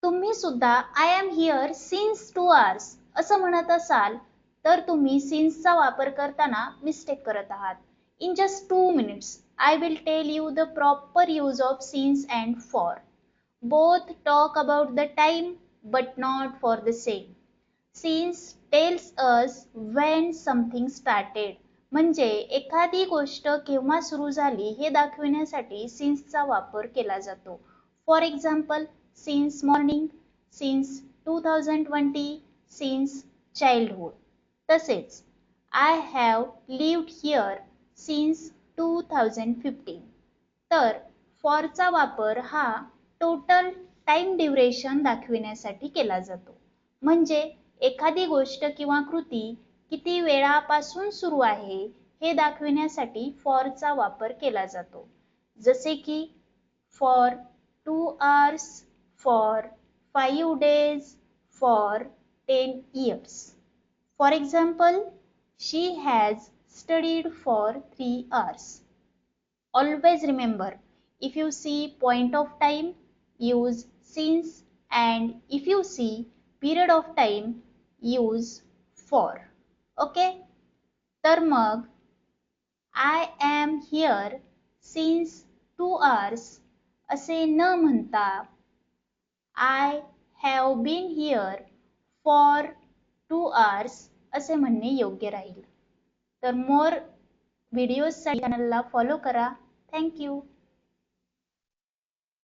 तुम्ही सुद्धा I am here since 2 hours असं म्हणत असाल तर तुम्ही सिन्सचा वापर करताना मिस्टेक करत आहात. In just 2 minutes I will tell you the proper use of since and for. Both talk about the time but not for the same. Since tells us when something started. म्हणजे एखादी गोष्ट केव्हा सुरू झाली हे दाखविण्यासाठी सिन्सचा वापर केला जातो. For example, since morning, since 2020, since childhood. तसेच I have lived here since 2015. तर फॉरचा वापर हा टोटल टाइम ड्युरेशन दाखविण्यासाठी केला जातो. म्हणजे एखादी गोष्ट किंवा कृती किती वेळापासून सुरू आहे हे दाखविण्यासाठी फॉरचा वापर केला जातो. जसे की for 2 hours, for 5 days, for 10 years. For example, she has studied for 3 hours. Always remember, if you see point of time, use since, and if you see period of time, use for. Okay? तर मग I am here since 2 hours असे न म्हणता I have been here for 2 hours असे म्हणणे योग्य राहील. तर मोर व्हिडिओजसाठी चॅनलला फॉलो करा. Thank you.